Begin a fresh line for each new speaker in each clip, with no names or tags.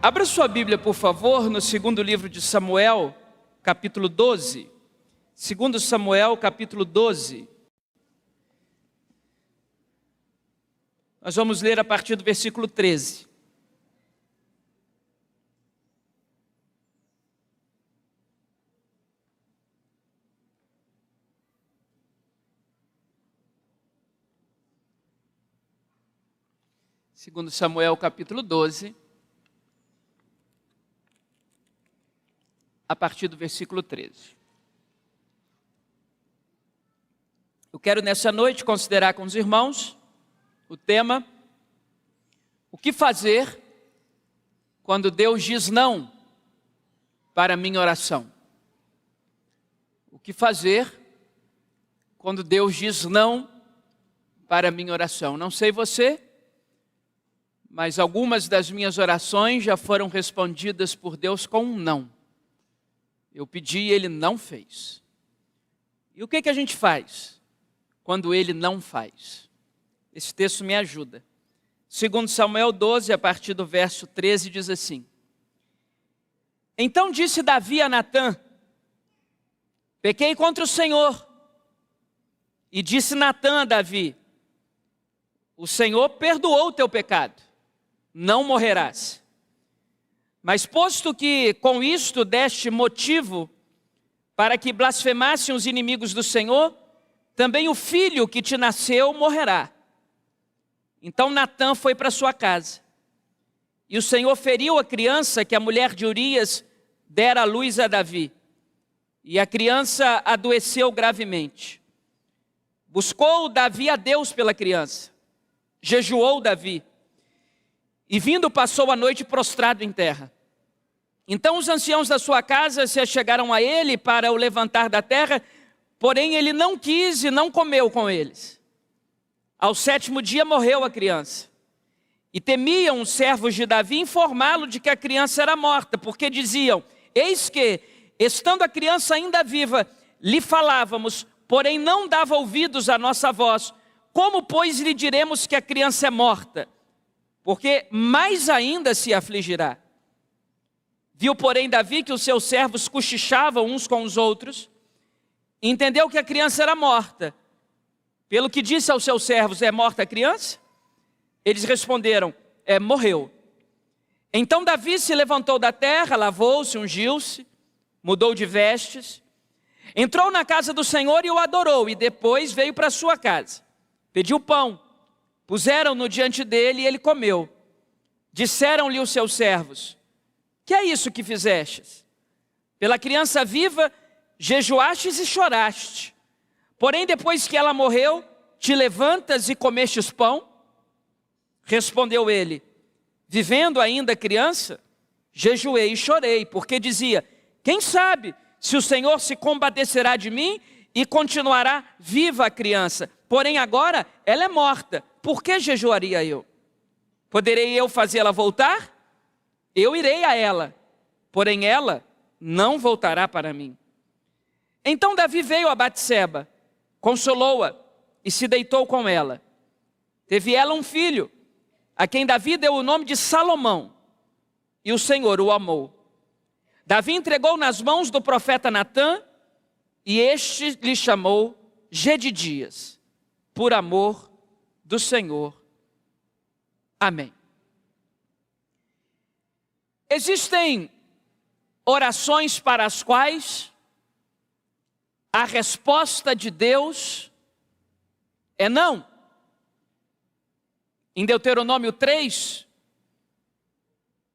Abra sua Bíblia, por favor, no segundo livro de Samuel, capítulo 12. Segundo Samuel, capítulo 12. Nós vamos ler a partir do versículo 13. Segundo Samuel, capítulo 12, a partir do versículo 13. Eu quero nessa noite considerar com os irmãos o tema: o que fazer quando Deus diz não para a minha oração? O que fazer quando Deus diz não para a minha oração? Não sei você, mas algumas das minhas orações já foram respondidas por Deus com um não. Eu pedi e Ele não fez. E o que a gente faz quando Ele não faz? Esse texto me ajuda. Segundo Samuel 12, a partir do verso 13, diz assim: Então disse Davi a Natã: Pequei contra o Senhor. E disse Natã a Davi: O Senhor perdoou o teu pecado, não morrerás. Mas posto que com isto deste motivo para que blasfemassem os inimigos do Senhor, também o filho que te nasceu morrerá. Então Natã foi para sua casa. E o Senhor feriu a criança que a mulher de Urias dera à luz a Davi. E a criança adoeceu gravemente. Buscou Davi a Deus pela criança. Jejuou Davi. E vindo passou a noite prostrado em terra. Então os anciãos da sua casa se achegaram a ele para o levantar da terra, porém ele não quis e não comeu com eles. Ao 7º dia morreu a criança. E temiam os servos de Davi informá-lo de que a criança era morta, porque diziam: Eis que, estando a criança ainda viva, lhe falávamos, porém não dava ouvidos à nossa voz. Como, pois, lhe diremos que a criança é morta? Porque mais ainda se afligirá. Viu, porém, Davi que os seus servos cochichavam uns com os outros, e entendeu que a criança era morta. Pelo que disse aos seus servos: É morta a criança? Eles responderam: morreu. Então Davi se levantou da terra, lavou-se, ungiu-se, mudou de vestes, entrou na casa do Senhor e o adorou, e depois veio para sua casa. Pediu pão, puseram-no diante dele e ele comeu. Disseram-lhe os seus servos: Que é isso que fizestes? Pela criança viva jejuastes e choraste. Porém, depois que ela morreu, te levantas e comestes pão? Respondeu ele: Vivendo ainda a criança, jejuei e chorei, porque dizia: Quem sabe se o Senhor se compadecerá de mim e continuará viva a criança? Porém agora ela é morta, por que jejuaria eu? Poderei eu fazê-la voltar? Eu irei a ela, porém ela não voltará para mim. Então Davi veio a Batseba, consolou-a e se deitou com ela. Teve ela um filho, a quem Davi deu o nome de Salomão, e o Senhor o amou. Davi entregou nas mãos do profeta Natã, e este lhe chamou Jedidias, por amor do Senhor. Amém. Existem orações para as quais a resposta de Deus é não. Em Deuteronômio 3,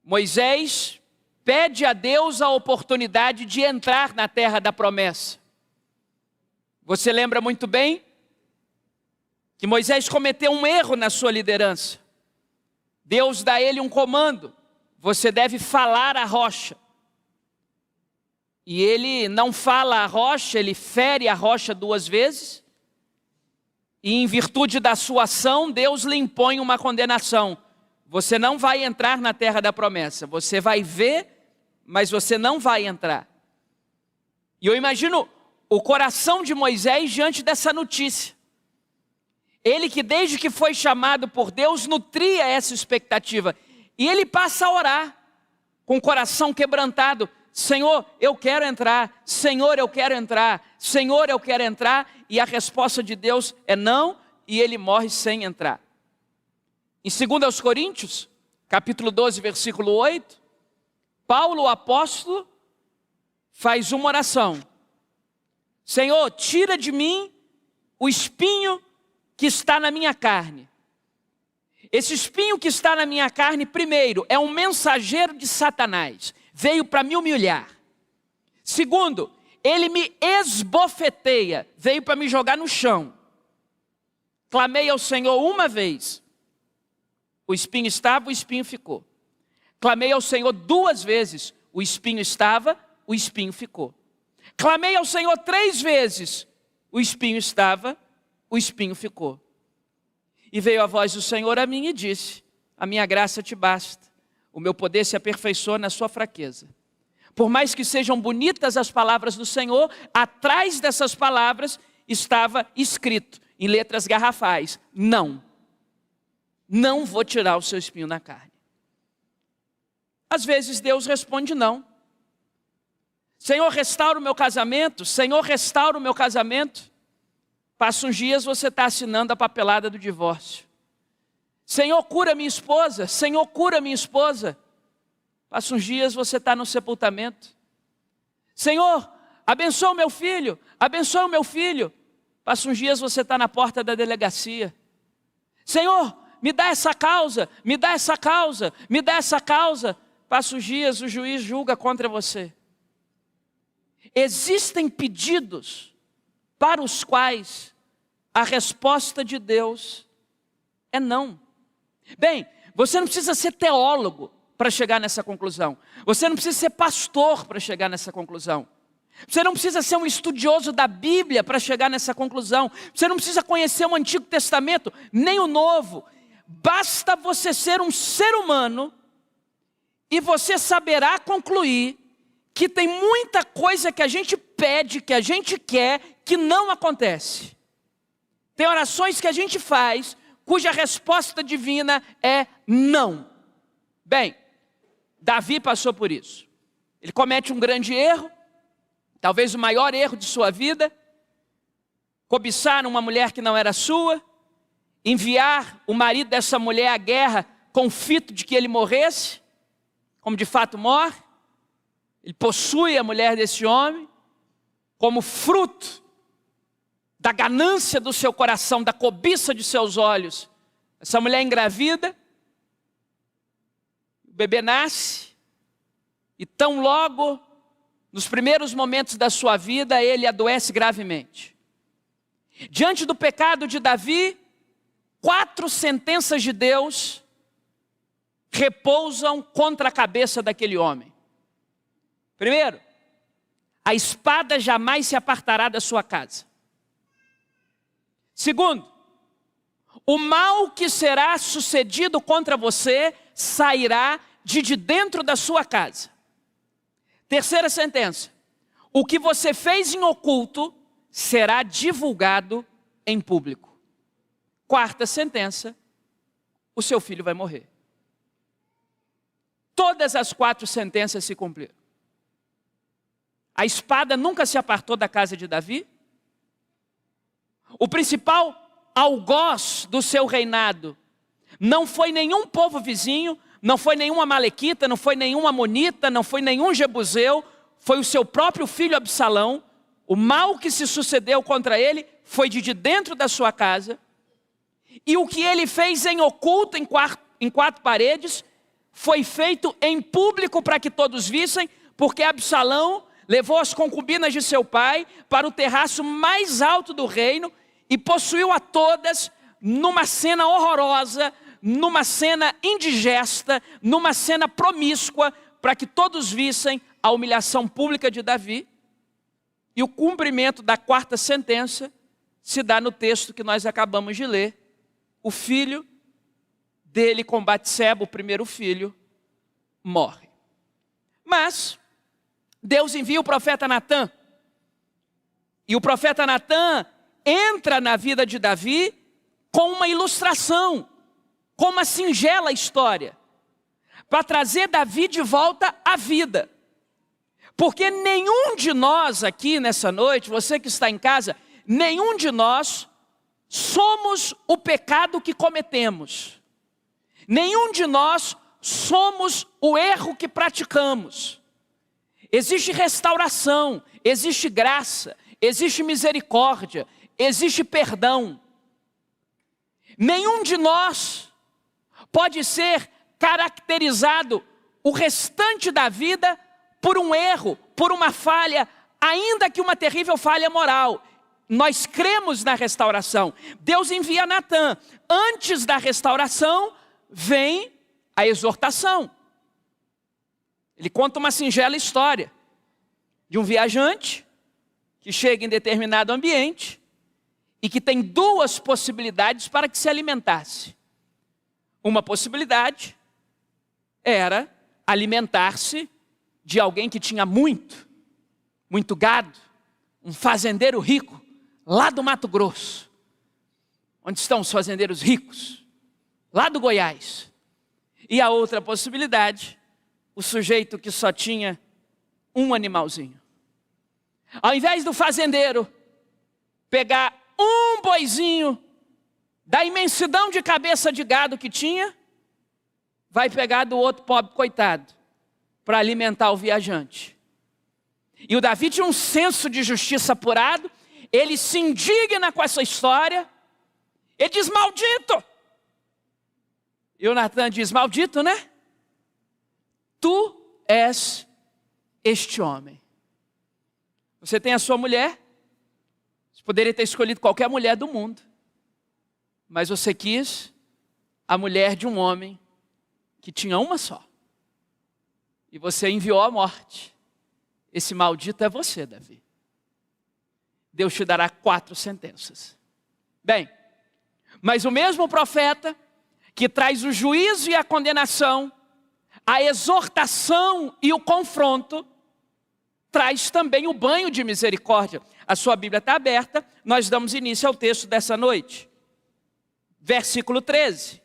Moisés pede a Deus a oportunidade de entrar na terra da promessa. Você lembra muito bem que Moisés cometeu um erro na sua liderança. Deus dá a ele um comando: você deve falar à rocha. E ele não fala à rocha, ele fere a rocha 2 vezes. E em virtude da sua ação, Deus lhe impõe uma condenação. Você não vai entrar na terra da promessa. Você vai ver, mas você não vai entrar. E eu imagino o coração de Moisés diante dessa notícia. Ele que desde que foi chamado por Deus nutria essa expectativa. E ele passa a orar. com o coração quebrantado: Senhor, eu quero entrar, Senhor, eu quero entrar, Senhor, eu quero entrar. E a resposta de Deus é não, e ele morre sem entrar. Em 2 Coríntios, capítulo 12, versículo 8, Paulo, o apóstolo, faz uma oração: Senhor, tira de mim o espinho que está na minha carne. Esse espinho que está na minha carne, primeiro, é um mensageiro de Satanás, veio para me humilhar. Segundo, ele me esbofeteia, veio para me jogar no chão. Clamei ao Senhor uma vez, o espinho estava, o espinho ficou. Clamei ao Senhor 2 vezes, o espinho estava, o espinho ficou. Clamei ao Senhor 3 vezes, o espinho estava, o espinho ficou. E veio a voz do Senhor a mim e disse: a minha graça te basta, o meu poder se aperfeiçoa na sua fraqueza. Por mais que sejam bonitas as palavras do Senhor, atrás dessas palavras estava escrito, em letras garrafais: não vou tirar o seu espinho na carne. Às vezes Deus responde não. Senhor, restaura o meu casamento, Senhor, restaura o meu casamento. Passa uns dias, você está assinando a papelada do divórcio. Senhor, cura minha esposa, Senhor, cura minha esposa. Passa uns dias, você está no sepultamento. Senhor, abençoa o meu filho, abençoa o meu filho. Passa uns dias, você está na porta da delegacia. Senhor, me dá essa causa, me dá essa causa, me dá essa causa. Passa os dias, o juiz julga contra você. Existem pedidos para os quais a resposta de Deus é não. Bem, você não precisa ser teólogo para chegar nessa conclusão. Você não precisa ser pastor para chegar nessa conclusão. Você não precisa ser um estudioso da Bíblia para chegar nessa conclusão. Você não precisa conhecer o Antigo Testamento, nem o Novo. Basta você ser um ser humano e você saberá concluir que tem muita coisa que a gente pede, que a gente quer, que não acontece. Tem orações que a gente faz, cuja resposta divina é não. Bem, Davi passou por isso. Ele comete um grande erro, talvez o maior erro de sua vida: cobiçar uma mulher que não era sua, enviar o marido dessa mulher à guerra com o fito de que ele morresse, como de fato morre. Ele possui a mulher desse homem, como fruto da ganância do seu coração, da cobiça de seus olhos. Essa mulher engravida, o bebê nasce, e tão logo, nos primeiros momentos da sua vida, ele adoece gravemente. Diante do pecado de Davi, 4 sentenças de Deus repousam contra a cabeça daquele homem. Primeiro, a espada jamais se apartará da sua casa. Segundo, o mal que será sucedido contra você sairá de dentro da sua casa. Terceira sentença, o que você fez em oculto será divulgado em público. Quarta sentença, o seu filho vai morrer. Todas as 4 sentenças se cumpriram. A espada nunca se apartou da casa de Davi. O principal algoz do seu reinado não foi nenhum povo vizinho, não foi nenhum amalequita, não foi nenhum amonita, não foi nenhum jebuseu, foi o seu próprio filho Absalão. O mal que se sucedeu contra ele foi de dentro da sua casa. E o que ele fez em oculto, em 4 paredes, foi feito em público para que todos vissem, porque Absalão levou as concubinas de seu pai para o terraço mais alto do reino e possuiu a todas numa cena horrorosa, numa cena indigesta, numa cena promíscua, para que todos vissem a humilhação pública de Davi. E o cumprimento da 4ª sentença se dá no texto que nós acabamos de ler. O filho dele com Batseba, o primeiro filho, morre. Mas Deus envia o profeta Natã. E o profeta Natã entra na vida de Davi com uma ilustração, com uma singela história, para trazer Davi de volta à vida. Porque nenhum de nós aqui nessa noite, você que está em casa, nenhum de nós somos o pecado que cometemos. Nenhum de nós somos o erro que praticamos. Existe restauração, existe graça, existe misericórdia, existe perdão. Nenhum de nós pode ser caracterizado o restante da vida por um erro, por uma falha, ainda que uma terrível falha moral. Nós cremos na restauração. Deus envia Natã. Antes da restauração, vem a exortação. Ele conta uma singela história de um viajante que chega em determinado ambiente e que tem duas possibilidades para que se alimentasse. Uma possibilidade era alimentar-se de alguém que tinha muito gado, um fazendeiro rico, lá do Mato Grosso. Onde estão os fazendeiros ricos? Lá do Goiás. E a outra possibilidade, o sujeito que só tinha um animalzinho. Ao invés do fazendeiro pegar um boizinho da imensidão de cabeça de gado que tinha, vai pegar do outro pobre coitado para alimentar o viajante. E o Davi tinha um senso de justiça apurado, ele se indigna com essa história, ele diz: maldito! E o Natã diz: maldito, né? Tu és este homem. Você tem a sua mulher, você poderia ter escolhido qualquer mulher do mundo, mas você quis a mulher de um homem que tinha uma só. E você enviou a morte. Esse maldito é você, Davi. Deus te dará 4 sentenças. Bem, mas o mesmo profeta que traz o juízo e a condenação, a exortação e o confronto, traz também o banho de misericórdia. A sua Bíblia está aberta, nós damos início ao texto dessa noite. Versículo 13.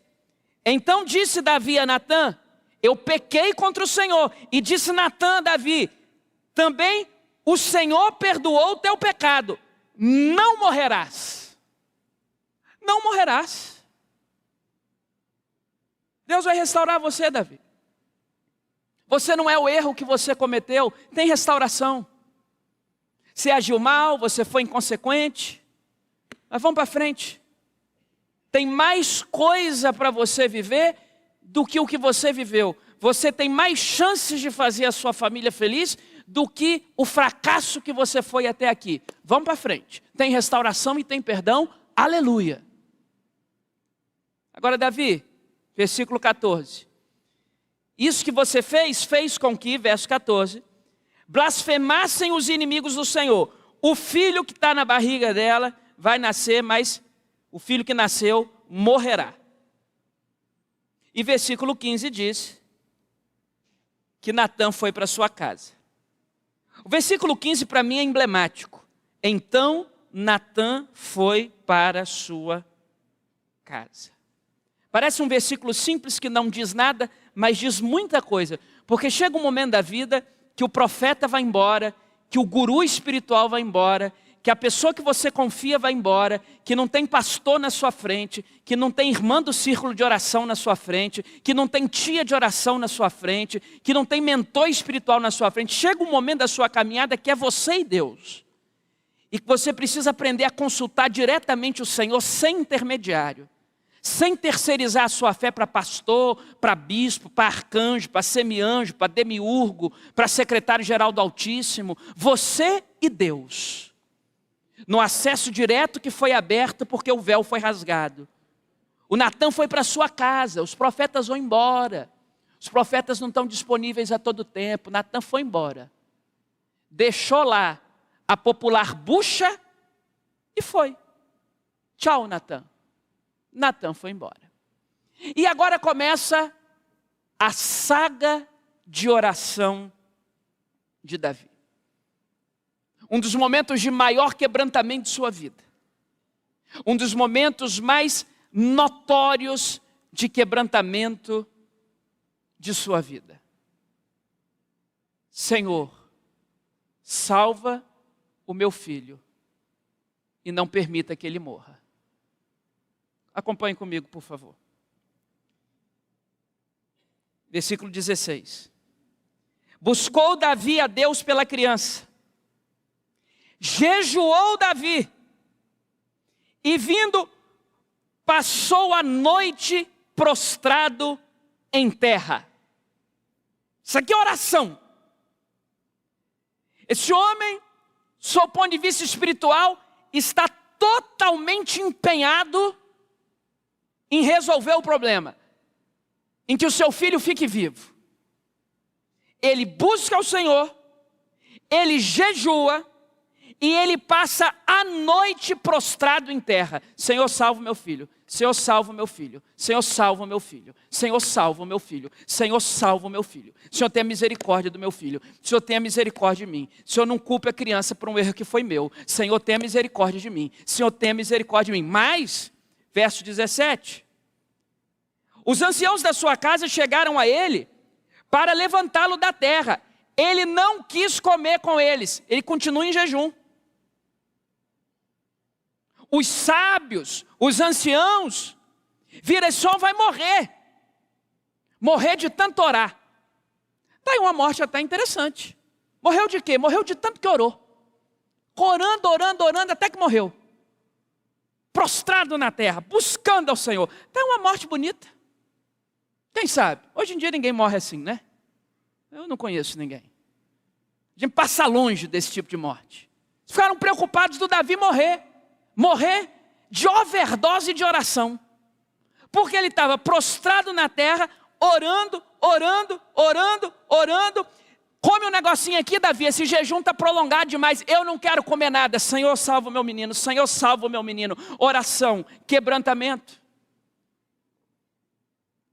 Então disse Davi a Natã: eu pequei contra o Senhor. E disse Natã a Davi: também o Senhor perdoou o teu pecado. Não morrerás. Não morrerás. Deus vai restaurar você, Davi. Você não é o erro que você cometeu, tem restauração. Você agiu mal, você foi inconsequente, mas vamos para frente. Tem mais coisa para você viver do que o que você viveu. Você tem mais chances de fazer a sua família feliz do que o fracasso que você foi até aqui. Vamos para frente. Tem restauração e tem perdão. Aleluia. Agora, Davi, versículo 14. Isso que você fez com que, verso 14, blasfemassem os inimigos do Senhor. O filho que está na barriga dela vai nascer, mas o filho que nasceu morrerá. E versículo 15 diz que Natã foi para sua casa. O versículo 15 para mim é emblemático. Então Natã foi para sua casa. Parece um versículo simples que não diz nada, mas diz muita coisa. Porque chega um momento da vida que o profeta vai embora, que o guru espiritual vai embora, que a pessoa que você confia vai embora, que não tem pastor na sua frente, que não tem irmã do círculo de oração na sua frente, que não tem tia de oração na sua frente, que não tem mentor espiritual na sua frente. Chega um momento da sua caminhada que é você e Deus. E que você precisa aprender a consultar diretamente o Senhor sem intermediário. Sem terceirizar a sua fé para pastor, para bispo, para arcanjo, para semianjo, para demiurgo, para secretário-geral do Altíssimo. Você e Deus. No acesso direto que foi aberto porque o véu foi rasgado. O Natã foi para sua casa, os profetas vão embora. Os profetas não estão disponíveis a todo tempo. Natã foi embora. Deixou lá a popular bucha e foi. Tchau, Natã. Natã foi embora. E agora começa a saga de oração de Davi. Um dos momentos de maior quebrantamento de sua vida. Um dos momentos mais notórios de quebrantamento de sua vida. Senhor, salva o meu filho e não permita que ele morra. Acompanhe comigo, por favor. Versículo 16. Buscou Davi a Deus pela criança. Jejuou Davi. E vindo, passou a noite prostrado em terra. Isso aqui é oração. Esse homem, sob o ponto de vista espiritual, está totalmente empenhado em resolver o problema, em que o seu filho fique vivo. Ele busca o Senhor, ele jejua, e ele passa a noite prostrado em terra. Senhor, salva o meu filho. Senhor, salva o meu filho. Senhor, salva o meu filho. Senhor, salva o meu filho. Senhor, salva o meu filho. Senhor, tenha misericórdia do meu filho. Senhor, tenha misericórdia de mim. Senhor, não culpe a criança por um erro que foi meu. Senhor, tenha misericórdia de mim. Senhor, tenha misericórdia de mim. Mas, verso 17. Os anciãos da sua casa chegaram a ele para levantá-lo da terra. Ele não quis comer com eles. Ele continua em jejum. Os sábios, os anciãos, viram, esse homem vai morrer. Morrer de tanto orar. Está aí uma morte até interessante. Morreu de quê? Morreu de tanto que orou. Orando, orando, orando, até que morreu. Prostrado na terra, buscando ao Senhor. Está uma morte bonita. Quem sabe? Hoje em dia ninguém morre assim, né? Eu não conheço ninguém. A gente passa longe desse tipo de morte. Ficaram preocupados do Davi morrer. Morrer de overdose de oração. Porque ele estava prostrado na terra, orando, orando, orando, orando. Come um negocinho aqui, Davi, esse jejum está prolongado demais. Eu não quero comer nada. Senhor, salva o meu menino. Senhor, salva o meu menino. Oração, quebrantamento.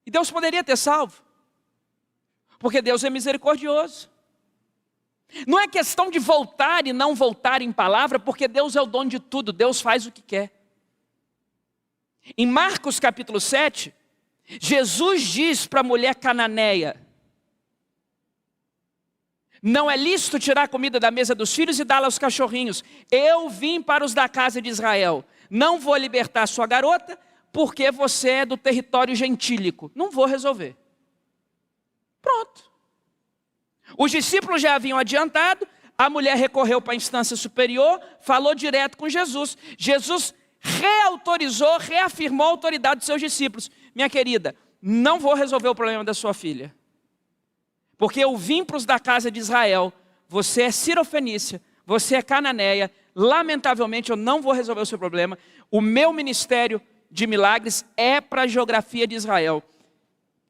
E Deus poderia ter salvo. Porque Deus é misericordioso. Não é questão de voltar e não voltar em palavra, porque Deus é o dono de tudo, Deus faz o que quer. Em Marcos capítulo 7, Jesus diz para a mulher cananeia: não é lícito tirar a comida da mesa dos filhos e dá-la aos cachorrinhos. Eu vim para os da casa de Israel. Não vou libertar sua garota, porque você é do território gentílico. Não vou resolver. Pronto. Os discípulos já haviam adiantado, a mulher recorreu para a instância superior, falou direto com Jesus. Jesus reautorizou, reafirmou a autoridade dos seus discípulos. Minha querida, não vou resolver o problema da sua filha. Porque eu vim para os da casa de Israel, você é cirofenícia, você é cananeia, lamentavelmente eu não vou resolver o seu problema. O meu ministério de milagres é para a geografia de Israel.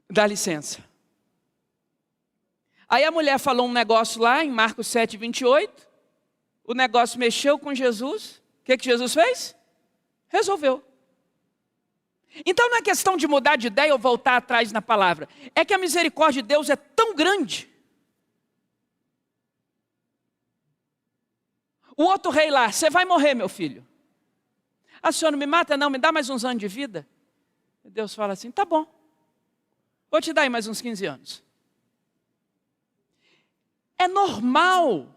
Dá licença. Aí a mulher falou um negócio lá em Marcos 7, 28. O negócio mexeu com Jesus. O que Jesus fez? Resolveu. Então não é questão de mudar de ideia ou voltar atrás na palavra. É que a misericórdia de Deus é tão grande. O outro rei lá: você vai morrer, meu filho. Ah, senhor, não me mata não, me dá mais uns anos de vida. Deus fala assim: tá bom. Vou te dar aí mais uns 15 anos. É normal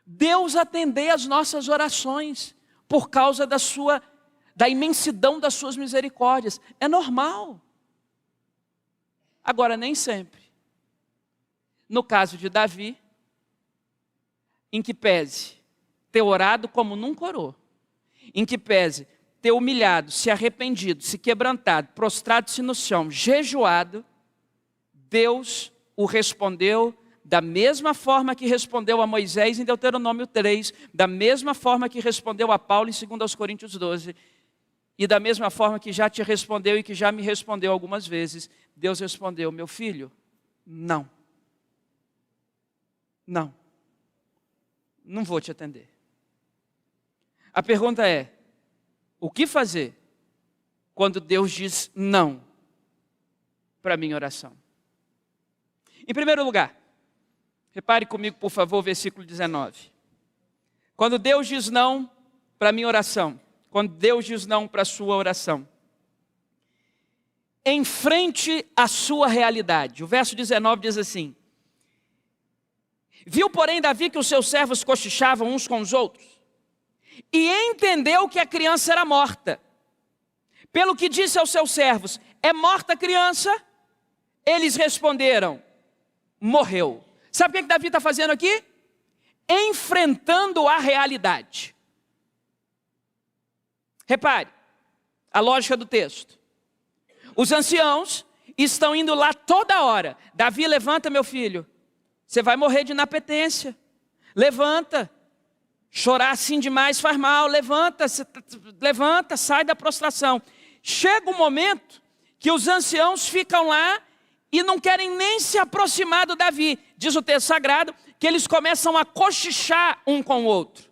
Deus atender as nossas orações por causa da imensidão das suas misericórdias. É normal. Agora, nem sempre. No caso de Davi, em que pese ter orado como nunca orou, em que pese ter humilhado, se arrependido, se quebrantado, prostrado-se no chão, jejuado, Deus o respondeu da mesma forma que respondeu a Moisés em Deuteronômio 3, da mesma forma que respondeu a Paulo em 2 Coríntios 12, e da mesma forma que já te respondeu e que já me respondeu algumas vezes. Deus respondeu: meu filho, não. Não. Não vou te atender. A pergunta é: o que fazer quando Deus diz não para a minha oração? Em primeiro lugar, repare comigo, por favor, versículo 19. Quando Deus diz não para a minha oração, quando Deus diz não para a sua oração, enfrente a sua realidade. O verso 19 diz assim: viu, porém, Davi que os seus servos cochichavam uns com os outros, e entendeu que a criança era morta. Pelo que disse aos seus servos: é morta a criança? Eles responderam: morreu. Sabe o que Davi está fazendo aqui? Enfrentando a realidade. Repare a lógica do texto. Os anciãos estão indo lá toda hora. Davi, levanta, meu filho. Você vai morrer de inapetência. Levanta. Chorar assim demais faz mal. Levanta, levanta, sai da prostração. Chega um momento que os anciãos ficam lá e não querem nem se aproximar do Davi. Diz o texto sagrado que eles começam a cochichar um com o outro.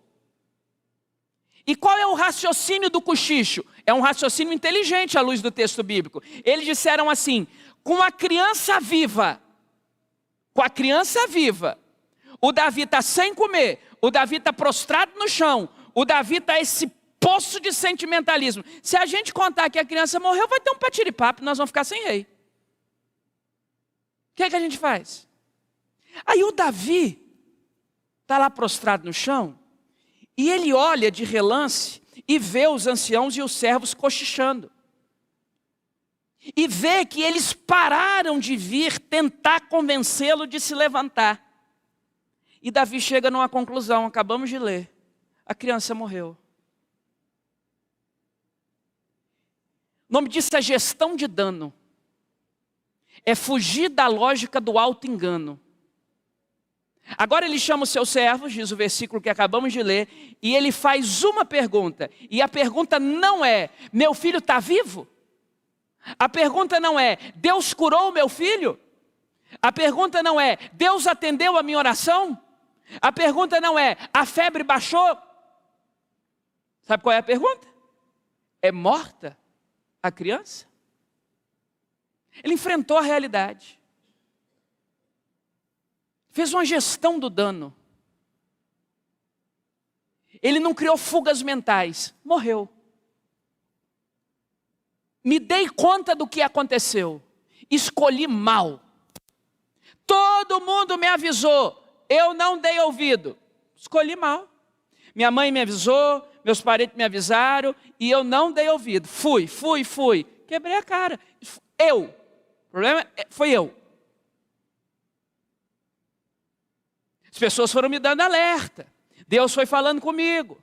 E qual é o raciocínio do cochicho? É um raciocínio inteligente à luz do texto bíblico. Eles disseram assim: com a criança viva, o Davi está sem comer, o Davi está prostrado no chão, o Davi está esse poço de sentimentalismo. Se a gente contar que a criança morreu, vai ter um patiripapo, nós vamos ficar sem rei. O que é que a gente faz? Aí o Davi está lá prostrado no chão, e ele olha de relance e vê os anciãos e os servos cochichando. E vê que eles pararam de vir tentar convencê-lo de se levantar. E Davi chega numa conclusão, acabamos de ler: a criança morreu. O nome disso é gestão de dano. É fugir da lógica do auto-engano. Agora ele chama os seus servos, diz o versículo que acabamos de ler, e ele faz uma pergunta. E a pergunta não é: meu filho está vivo? A pergunta não é: Deus curou o meu filho? A pergunta não é: Deus atendeu a minha oração? A pergunta não é: a febre baixou? Sabe qual é a pergunta? É morta a criança? Ele enfrentou a realidade. Fez uma gestão do dano. Ele não criou fugas mentais. Morreu. Me dei conta do que aconteceu. Escolhi mal. Todo mundo me avisou. Eu não dei ouvido. Escolhi mal. Minha mãe me avisou, meus parentes me avisaram e eu não dei ouvido. Fui. Quebrei a cara. O problema foi eu. As pessoas foram me dando alerta. Deus foi falando comigo.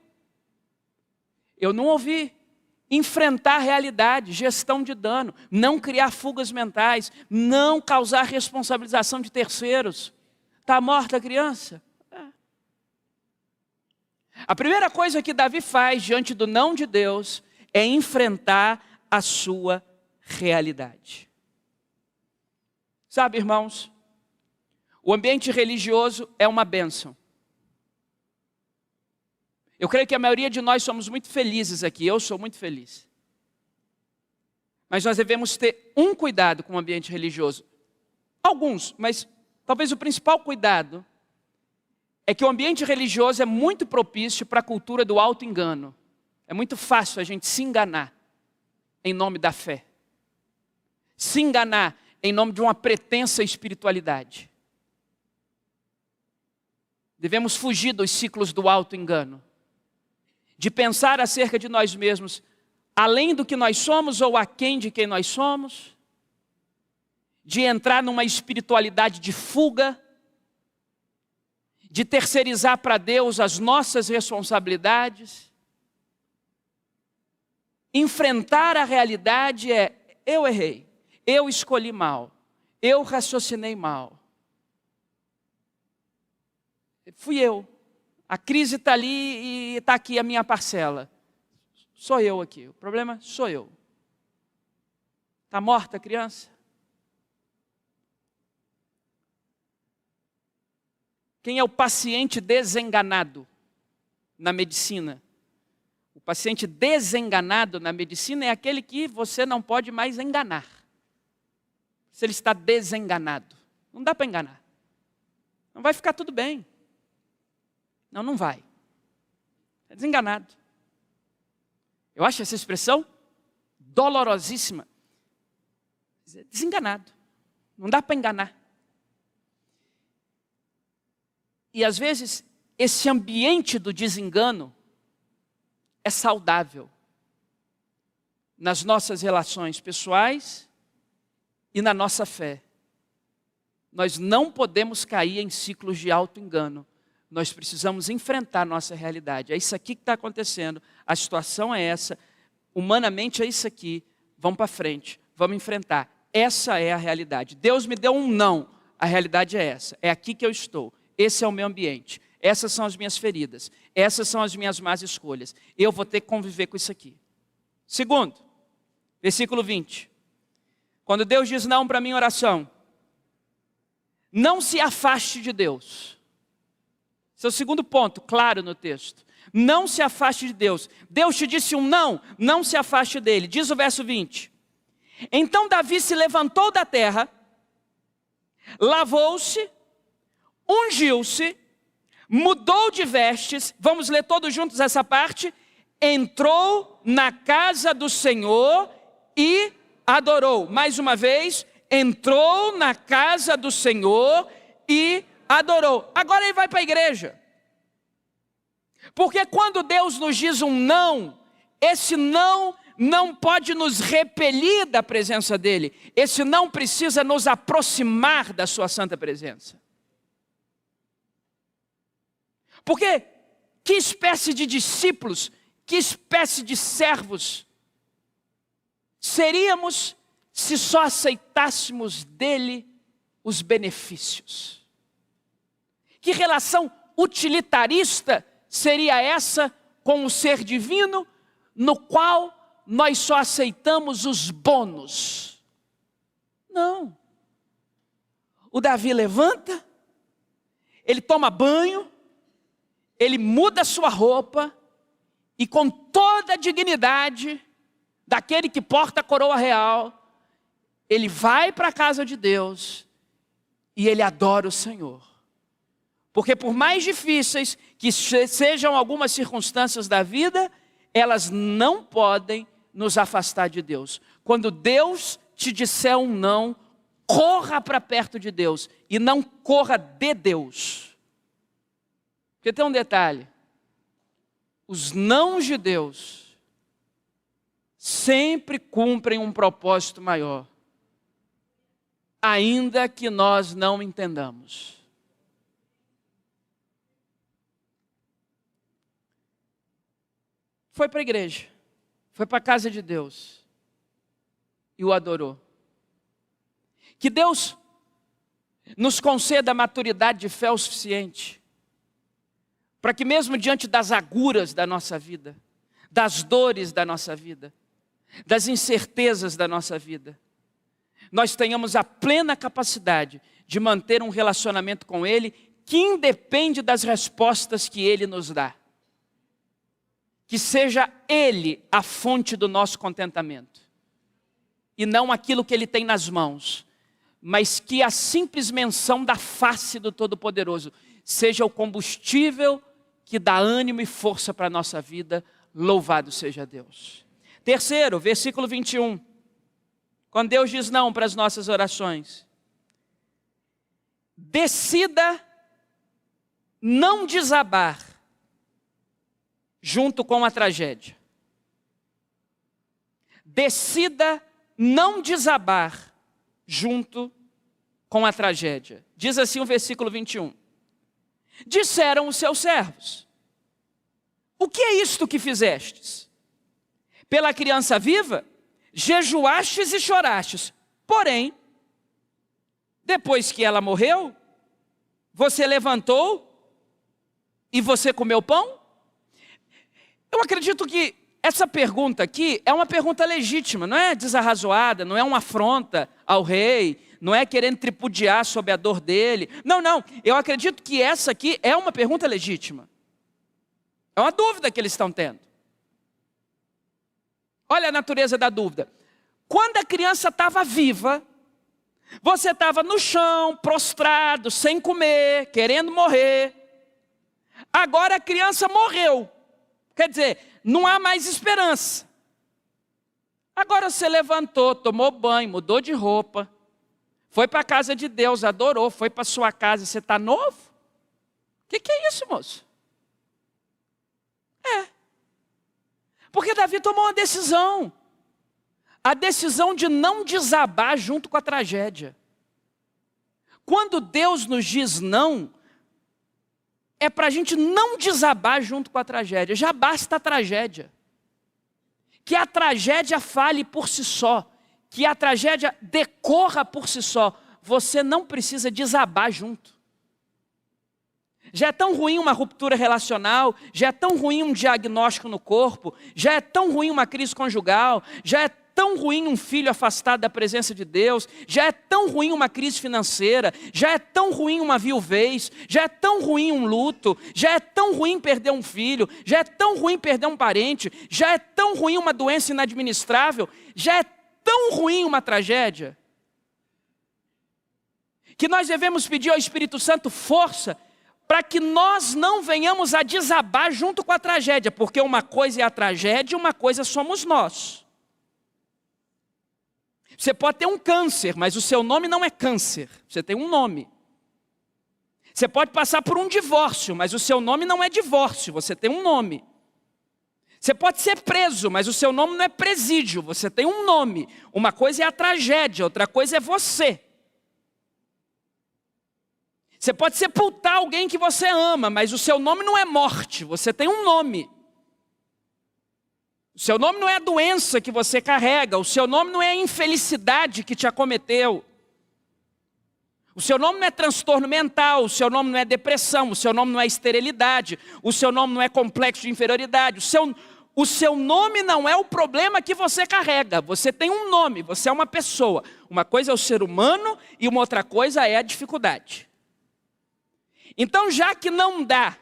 Eu não ouvi. Enfrentar a realidade, gestão de dano, não criar fugas mentais, não causar responsabilização de terceiros. Está morta a criança? É. A primeira coisa que Davi faz diante do não de Deus é enfrentar a sua realidade. Sabe, irmãos, o ambiente religioso é uma bênção. Eu creio que a maioria de nós somos muito felizes aqui, eu sou muito feliz. Mas nós devemos ter um cuidado com o ambiente religioso. Alguns, mas talvez o principal cuidado é que o ambiente religioso é muito propício para a cultura do auto-engano. É muito fácil a gente se enganar em nome da fé. Se enganar em nome de uma pretensa espiritualidade. Devemos fugir dos ciclos do auto-engano. De pensar acerca de nós mesmos, além do que nós somos ou aquém de quem nós somos. De entrar numa espiritualidade de fuga. De terceirizar para Deus as nossas responsabilidades. Enfrentar a realidade é: eu errei, eu escolhi mal, eu raciocinei mal. Fui eu. A crise está ali e está aqui a minha parcela. Sou eu aqui, o problema sou eu. Está morta a criança? Quem é o paciente desenganado na medicina? O paciente desenganado na medicina é aquele que você não pode mais enganar. Se ele está desenganado. Não dá para enganar. Não vai ficar tudo bem. Não vai. É desenganado. Eu acho essa expressão dolorosíssima. Desenganado. Não dá para enganar. E às vezes, esse ambiente do desengano é saudável nas nossas relações pessoais e na nossa fé. Nós não podemos cair em ciclos de auto-engano. Nós precisamos enfrentar a nossa realidade. É isso aqui que está acontecendo. A situação é essa. Humanamente é isso aqui. Vamos para frente. Vamos enfrentar. Essa é a realidade. Deus me deu um não. A realidade é essa. É aqui que eu estou. Esse é o meu ambiente. Essas são as minhas feridas. Essas são as minhas más escolhas. Eu vou ter que conviver com isso aqui. Segundo, versículo 20. Quando Deus diz não para a minha oração, não se afaste de Deus. Esse é o segundo ponto, claro no texto. Não se afaste de Deus. Deus te disse um não, não se afaste dele. Diz o verso 20. Então Davi se levantou da terra, lavou-se, ungiu-se, mudou de vestes. Vamos ler todos juntos essa parte. Entrou na casa do Senhor e adorou. Mais uma vez, entrou na casa do Senhor e adorou. Agora ele vai para a igreja. Porque quando Deus nos diz um não, esse não pode nos repelir da presença dele. Esse não precisa nos aproximar da sua santa presença. Porque que espécie de discípulos, que espécie de servos seríamos se só aceitássemos dele os benefícios? Que relação utilitarista seria essa com o ser divino, no qual nós só aceitamos os bônus? Não. O Davi levanta, ele toma banho, ele muda a sua roupa, e com toda a dignidade daquele que porta a coroa real, ele vai para a casa de Deus e ele adora o Senhor. Porque por mais difíceis que sejam algumas circunstâncias da vida, elas não podem nos afastar de Deus. Quando Deus te disser um não, corra para perto de Deus e não corra de Deus. Porque tem um detalhe, os nãos de Deus sempre cumprem um propósito maior, ainda que nós não entendamos. Foi para a igreja, foi para a casa de Deus e o adorou. Que Deus nos conceda a maturidade de fé o suficiente para que mesmo diante das agruras da nossa vida, das dores da nossa vida, das incertezas da nossa vida, nós tenhamos a plena capacidade de manter um relacionamento com Ele que independe das respostas que Ele nos dá. Que seja Ele a fonte do nosso contentamento. E não aquilo que Ele tem nas mãos, mas que a simples menção da face do Todo-Poderoso seja o combustível que dá ânimo e força para a nossa vida. Louvado seja Deus. Terceiro, versículo 21. Quando Deus diz não para as nossas orações, decida não desabar junto com a tragédia. Decida não desabar junto com a tragédia. Diz assim o versículo 21. Disseram os seus servos: o que é isto que fizestes? Pela criança viva, jejuastes e chorastes. Porém, depois que ela morreu, você levantou e você comeu pão? Eu acredito que essa pergunta aqui é uma pergunta legítima, não é desarrazoada, não é uma afronta ao rei, não é querendo tripudiar sobre a dor dele. Não, eu acredito que essa aqui é uma pergunta legítima. É uma dúvida que eles estão tendo. Olha a natureza da dúvida. Quando a criança estava viva, você estava no chão, prostrado, sem comer, querendo morrer. Agora a criança morreu. Quer dizer, não há mais esperança. Agora você levantou, tomou banho, mudou de roupa, foi para a casa de Deus, adorou, foi para a sua casa e você está novo? O que é isso, moço? Porque Davi tomou uma decisão. A decisão de não desabar junto com a tragédia. Quando Deus nos diz não, é para a gente não desabar junto com a tragédia. Já basta a tragédia. Que a tragédia fale por si só. Que a tragédia decorra por si só. Você não precisa desabar junto. Já é tão ruim uma ruptura relacional, já é tão ruim um diagnóstico no corpo, já é tão ruim uma crise conjugal, já é tão ruim um filho afastado da presença de Deus, já é tão ruim uma crise financeira, já é tão ruim uma viuvez, já é tão ruim um luto, já é tão ruim perder um filho, já é tão ruim perder um parente, já é tão ruim uma doença inadministrável, já é tão ruim uma tragédia, que nós devemos pedir ao Espírito Santo força para que nós não venhamos a desabar junto com a tragédia, porque uma coisa é a tragédia e uma coisa somos nós. Você pode ter um câncer, mas o seu nome não é câncer, você tem um nome. Você pode passar por um divórcio, mas o seu nome não é divórcio, você tem um nome. Você pode ser preso, mas o seu nome não é presídio, você tem um nome. Uma coisa é a tragédia, outra coisa é você. Você pode sepultar alguém que você ama, mas o seu nome não é morte, você tem um nome. O seu nome não é a doença que você carrega, o seu nome não é a infelicidade que te acometeu. O seu nome não é transtorno mental, o seu nome não é depressão, o seu nome não é esterilidade, o seu nome não é complexo de inferioridade. O seu nome não é o problema que você carrega, você tem um nome, você é uma pessoa. Uma coisa é o ser humano e uma outra coisa é a dificuldade. Então, já que não dá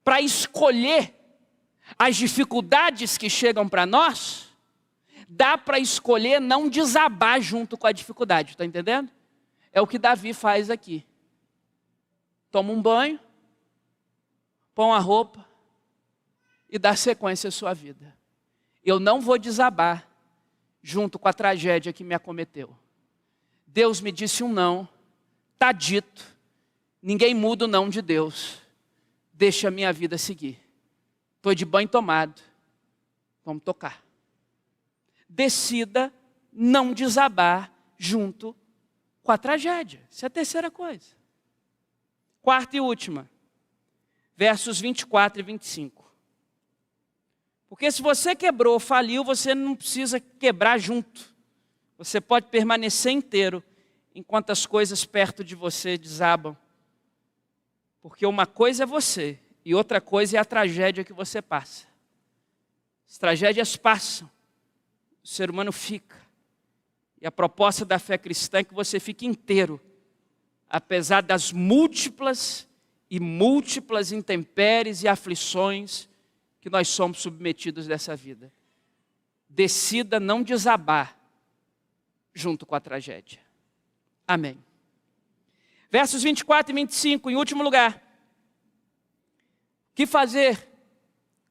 para escolher as dificuldades que chegam para nós, dá para escolher não desabar junto com a dificuldade, está entendendo? É o que Davi faz aqui. Toma um banho, põe a roupa e dá sequência à sua vida. Eu não vou desabar junto com a tragédia que me acometeu. Deus me disse um não, está dito. Ninguém muda o não de Deus. Deixa a minha vida seguir. Estou de banho tomado. Vamos tocar. Decida não desabar junto com a tragédia. Essa é a terceira coisa. Quarta e última. Versos 24 e 25. Porque se você quebrou, faliu, você não precisa quebrar junto. Você pode permanecer inteiro enquanto as coisas perto de você desabam. Porque uma coisa é você e outra coisa é a tragédia que você passa. As tragédias passam, o ser humano fica. E a proposta da fé cristã é que você fique inteiro, apesar das múltiplas intempéries e aflições que nós somos submetidos dessa vida. Decida não desabar junto com a tragédia. Amém. Versos 24 e 25, em último lugar. O que fazer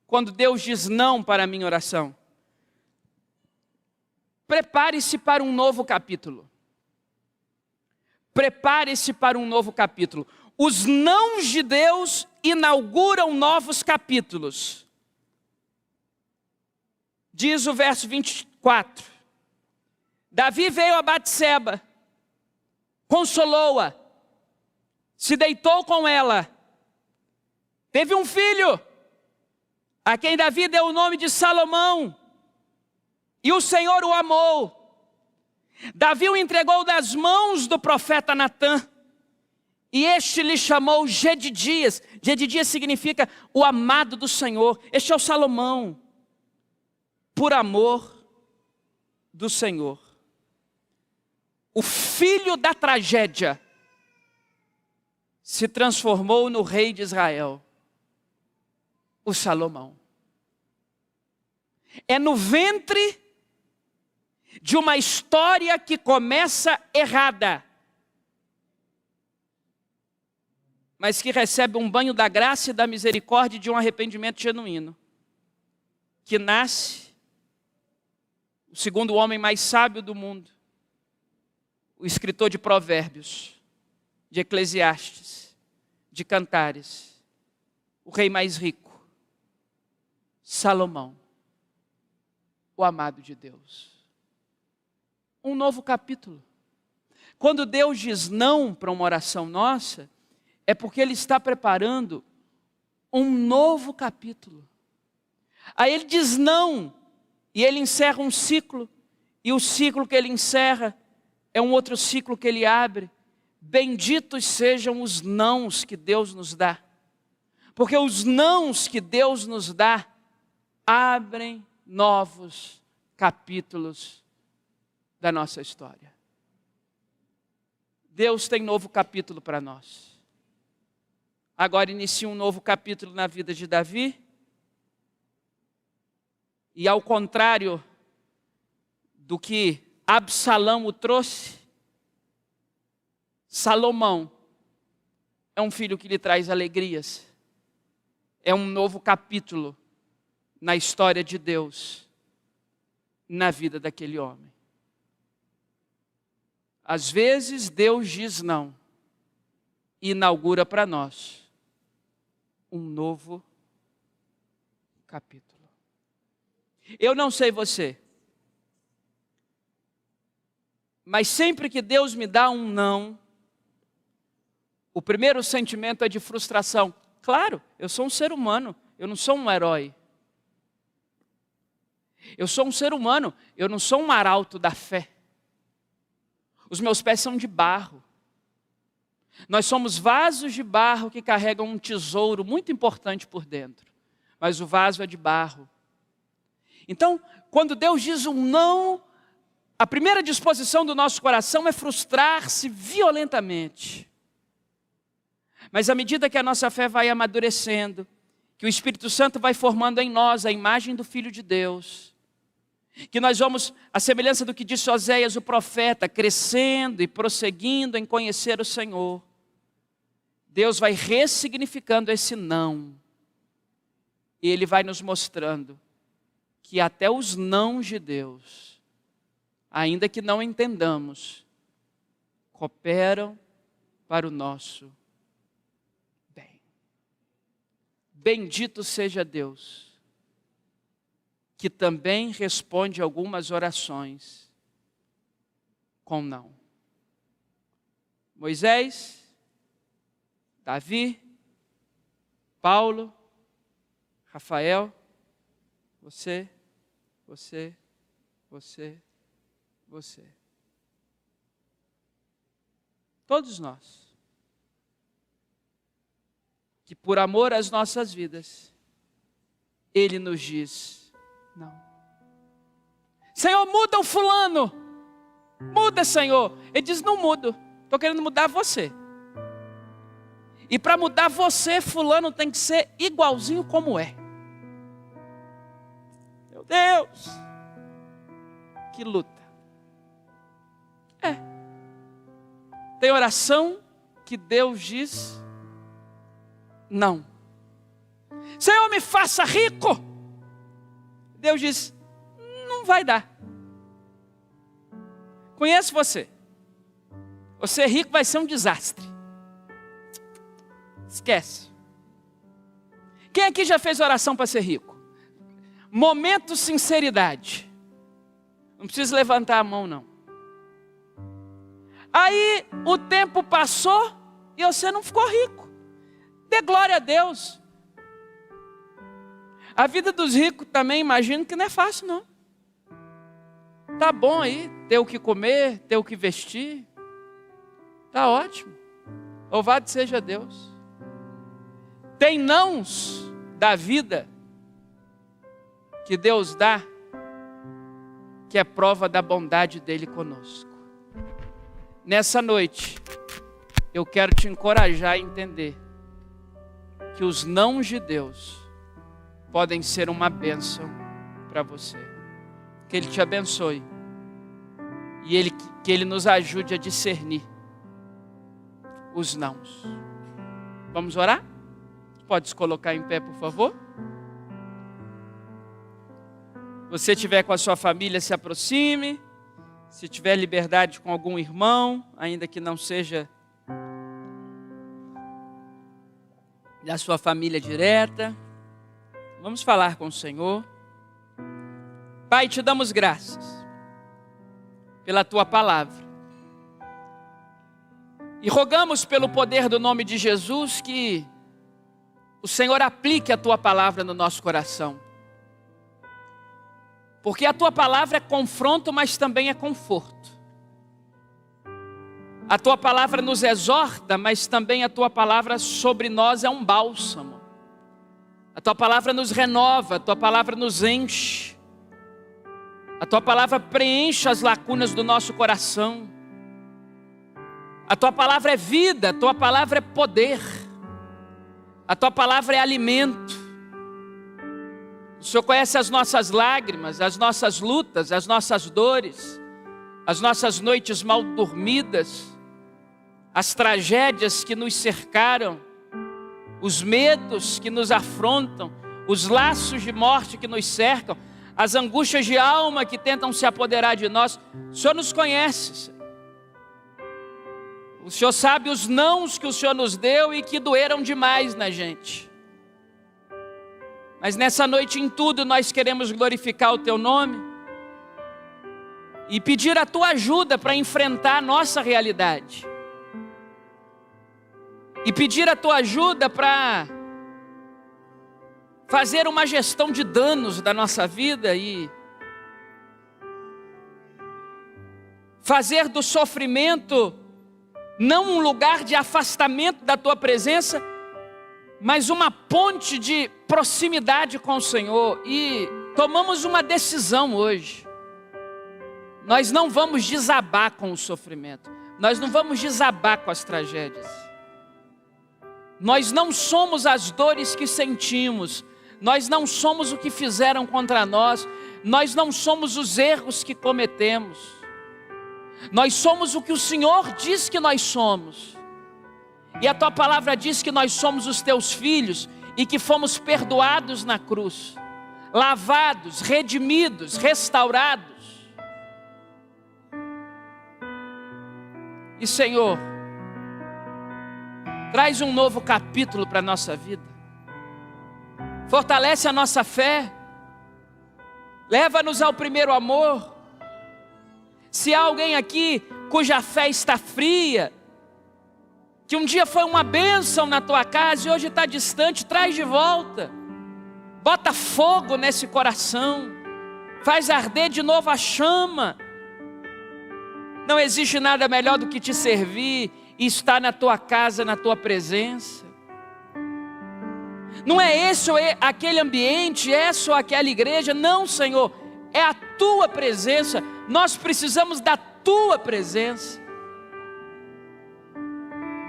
quando Deus diz não para a minha oração? Prepare-se para um novo capítulo. Prepare-se para um novo capítulo. Os nãos de Deus inauguram novos capítulos. Diz o verso 24. Davi veio a Batseba, consolou-a, se deitou com ela, teve um filho, a quem Davi deu o nome de Salomão, e o Senhor o amou. Davi o entregou das mãos do profeta Natã, e este lhe chamou Jedidias. Jedidias significa o amado do Senhor. Este é o Salomão, por amor do Senhor. O filho da tragédia se transformou no rei de Israel, o Salomão. É no ventre de uma história que começa errada, mas que recebe um banho da graça e da misericórdia de um arrependimento genuíno, que nasce o segundo homem mais sábio do mundo, o escritor de Provérbios, de Eclesiastes, de Cantares, o rei mais rico, Salomão, o amado de Deus. Um novo capítulo. Quando Deus diz não para uma oração nossa, é porque Ele está preparando um novo capítulo. Aí Ele diz não, e Ele encerra um ciclo, e o ciclo que Ele encerra é um outro ciclo que Ele abre. Benditos sejam os nãos que Deus nos dá, porque os nãos que Deus nos dá abrem novos capítulos da nossa história. Deus tem novo capítulo para nós. Agora inicia um novo capítulo na vida de Davi. E ao contrário do que Absalão o trouxe, Salomão é um filho que lhe traz alegrias. É um novo capítulo na história de Deus, na vida daquele homem. Às vezes Deus diz não e inaugura para nós um novo capítulo. Eu não sei você, mas sempre que Deus me dá um não, o primeiro sentimento é de frustração. Claro, eu sou um ser humano, eu não sou um herói. Eu sou um ser humano, eu não sou um arauto da fé. Os meus pés são de barro. Nós somos vasos de barro que carregam um tesouro muito importante por dentro. Mas o vaso é de barro. Então, quando Deus diz um não, a primeira disposição do nosso coração é frustrar-se violentamente. Mas à medida que a nossa fé vai amadurecendo, que o Espírito Santo vai formando em nós a imagem do Filho de Deus, que nós vamos, à semelhança do que disse Oséias o profeta, crescendo e prosseguindo em conhecer o Senhor, Deus vai ressignificando esse não, e Ele vai nos mostrando que até os nãos de Deus, ainda que não entendamos, cooperam para o nosso bem. Bendito seja Deus, que também responde algumas orações com não. Moisés, Davi, Paulo, Rafael, você. Todos nós, que por amor às nossas vidas, Ele nos diz não. Senhor, muda o fulano. Muda, Senhor. Ele diz, não mudo. Estou querendo mudar você. E para mudar você, fulano tem que ser igualzinho como é. Meu Deus. Que luta. Tem oração que Deus diz não. Senhor, me faça rico. Deus diz, não vai dar. Conheço você. Você rico vai ser um desastre. Esquece. Quem aqui já fez oração para ser rico? Momento sinceridade. Não precisa levantar a mão, não. Aí o tempo passou e você não ficou rico. Dê glória a Deus. A vida dos ricos também, imagino que não é fácil, não. Tá bom aí, ter o que comer, ter o que vestir. Tá ótimo. Louvado seja Deus. Tem nãos da vida que Deus dá, que é prova da bondade dele conosco. Nessa noite, eu quero te encorajar a entender que os nãos de Deus podem ser uma bênção para você. Que Ele te abençoe e que Ele nos ajude a discernir os nãos. Vamos orar? Pode se colocar em pé, por favor? Você estiver com a sua família, se aproxime. Se tiver liberdade com algum irmão, ainda que não seja da sua família direta, vamos falar com o Senhor. Pai, te damos graças pela tua palavra. E rogamos pelo poder do nome de Jesus que o Senhor aplique a tua palavra no nosso coração. Porque a tua palavra é confronto, mas também é conforto. A tua palavra nos exorta, mas também a tua palavra sobre nós é um bálsamo. A tua palavra nos renova, a tua palavra nos enche. A tua palavra preenche as lacunas do nosso coração. A tua palavra é vida, a tua palavra é poder. A tua palavra é alimento. O Senhor conhece as nossas lágrimas, as nossas lutas, as nossas dores, as nossas noites mal dormidas, as tragédias que nos cercaram, os medos que nos afrontam, os laços de morte que nos cercam, as angústias de alma que tentam se apoderar de nós. O Senhor nos conhece, Senhor. O Senhor sabe os nãos que o Senhor nos deu e que doeram demais na gente. Mas nessa noite em tudo nós queremos glorificar o teu nome e pedir a tua ajuda para enfrentar a nossa realidade. E pedir a tua ajuda para fazer uma gestão de danos da nossa vida e fazer do sofrimento não um lugar de afastamento da tua presença, mas uma ponte de proximidade com o Senhor. E tomamos uma decisão hoje. Nós não vamos desabar com o sofrimento. Nós não vamos desabar com as tragédias. Nós não somos as dores que sentimos. Nós não somos o que fizeram contra nós. Nós não somos os erros que cometemos. Nós somos o que o Senhor diz que nós somos. E a tua palavra diz que nós somos os teus filhos e que fomos perdoados na cruz, lavados, redimidos, restaurados. E Senhor, traz um novo capítulo para a nossa vida. Fortalece a nossa fé. Leva-nos ao primeiro amor. Se há alguém aqui cuja fé está fria, que um dia foi uma bênção na tua casa e hoje está distante, traz de volta. Bota fogo nesse coração. Faz arder de novo a chama. Não existe nada melhor do que te servir e estar na tua casa, na tua presença. Não é esse ou aquele ambiente, essa ou aquela igreja. Não, Senhor. É a tua presença. Nós precisamos da tua presença.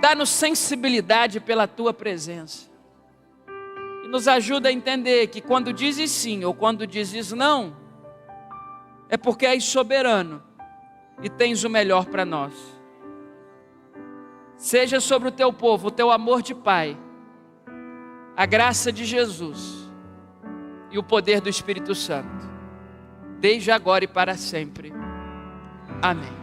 Dá-nos sensibilidade pela tua presença. E nos ajuda a entender que quando dizes sim ou quando dizes não, é porque és soberano e tens o melhor para nós. Seja sobre o teu povo o teu amor de Pai, a graça de Jesus e o poder do Espírito Santo, desde agora e para sempre. Amém.